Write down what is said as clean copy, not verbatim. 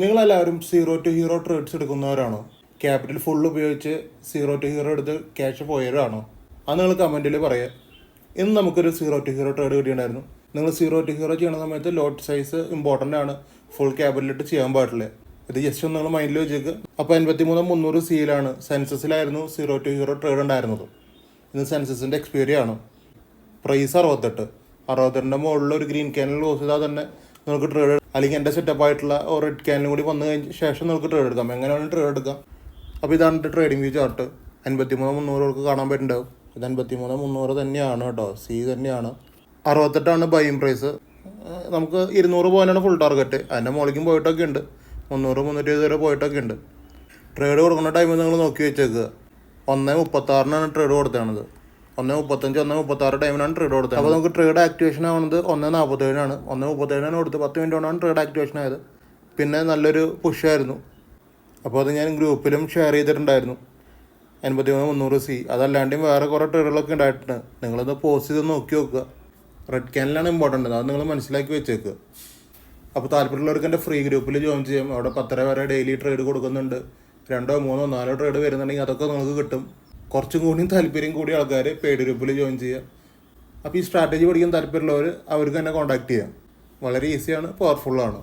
നിങ്ങളെല്ലാവരും zero to hero trades എടുക്കുന്നവരാണോ? Capital full ഉപയോഗിച്ച് സീറോ ടു ഹീറോ എടുത്ത് ക്യാഷ് പോയവരാണോ? അത് നിങ്ങൾ കമൻറ്റിൽ പറയുക. ഇന്ന് നമുക്കൊരു സീറോ ടു ഹീറോ ട്രേഡ് കിട്ടിയിട്ടുണ്ടായിരുന്നു. നിങ്ങൾ സീറോ ടു ഹീറോ ചെയ്യുന്ന സമയത്ത് ലോട്ട് സൈസ് ഇമ്പോർട്ടൻ്റ് ആണ്. ഫുൾ ക്യാപിറ്റലിട്ട് ചെയ്യാൻ പാടില്ല. ഇത് ജസ്റ്റ് ഒന്ന് നിങ്ങൾ മൈൻഡിൽ വെച്ചേക്ക്. അപ്പോൾ 83,300 സിയിലാണ് സെൻസസിലായിരുന്നു സീറോ ടു ഹീറോ ട്രേഡ് ഉണ്ടായിരുന്നത്. ഇന്ന് സെൻസസിൻ്റെ എക്സ്പയറി ആണ്. പ്രൈസ് 68 മുകളിൽ ഒരു ഗ്രീൻ ക്യാനിൽ ക്ലോസ് ചെയ്താൽ തന്നെ നിങ്ങൾക്ക് ട്രേഡ്, അല്ലെങ്കിൽ എൻ്റെ സെറ്റപ്പ് ആയിട്ടുള്ള ഒരു റെഡ് ക്യാനിലും കൂടി വന്നു കഴിഞ്ഞ ശേഷം നിങ്ങൾക്ക് ട്രേഡ് എടുക്കാം. എങ്ങനെയാണ് ട്രേഡ് എടുക്കാം? അപ്പോൾ ഇതാണ് ട്രേഡിംഗ് വ്യൂ ചാർട്ട്. 53,300 കാണാൻ പറ്റുന്നുണ്ടാവും. ഇത് 53,300 തന്നെയാണ് കേട്ടോ, സി തന്നെയാണ്. 68 ബൈയിങ് പ്രൈസ്. നമുക്ക് 200 പോയിൻ്റാണ് ഫുൾ ടാർഗറ്റ്. അതിൻ്റെ മുകളിലേക്കും പോയിട്ടൊക്കെ ഉണ്ട്. 300-320 വരെ പോയിട്ടൊക്കെ ഉണ്ട്. ട്രേഡ് കൊടുക്കുന്ന ടൈമിൽ നിങ്ങൾ നോക്കി വെച്ചേക്കുക. 1:36 ട്രേഡ് കൊടുത്തത്. 1:35, 1:36 ടൈമിനാണ് ട്രേഡ് കൊടുത്തത്. അപ്പോൾ നമുക്ക് ട്രേഡ് ആക്ടിവേഷൻ ആവുന്നത് 1:47 1:37 കൊടുത്ത് 10 മിനിറ്റ് കൊണ്ടാണ് ട്രേഡ് ആക്ടിവേഷൻ ആയത്. പിന്നെ നല്ലൊരു പുഷായിരുന്നു. അപ്പോൾ അത് ഞാൻ ഗ്രൂപ്പിലും ഷെയർ ചെയ്തിട്ടുണ്ടായിരുന്നു. 53,300 സി. അതല്ലാണ്ടും വേറെ കുറേ ട്രേഡുകളൊക്കെ ഉണ്ടായിട്ടുണ്ട്. നിങ്ങളത് പോസ്റ്റ് ചെയ്ത് നോക്കി നോക്കുക. റെഡ് ക്യാനിലാണ് ഇമ്പോർട്ടൻ്റ്. അത് നിങ്ങൾ മനസ്സിലാക്കി വെച്ചേക്കുക. അപ്പോൾ താല്പര്യമുള്ളവർക്ക് എൻ്റെ ഫ്രീ ഗ്രൂപ്പിൽ ജോയിൻ ചെയ്യാം. അവിടെ 10 വരെ ഡെയിലി ട്രേഡ് കൊടുക്കുന്നുണ്ട്. 2, 3, 4 ട്രേഡ് വരുന്നുണ്ടെങ്കിൽ അതൊക്കെ നിങ്ങൾക്ക് കിട്ടും. കുറച്ചും കൂടിയും താല്പര്യം കൂടിയ ആൾക്കാർ പെയ്ഡ് ഗ്രൂപ്പിൽ ജോയിൻ ചെയ്യുക. അപ്പോൾ ഈ സ്ട്രാറ്റജി പഠിക്കാൻ താല്പര്യമുള്ളവർ അവർക്ക് തന്നെ കോൺടാക്ട് ചെയ്യാം. വളരെ ഈസിയാണ്, പവർഫുള്ളാണ്.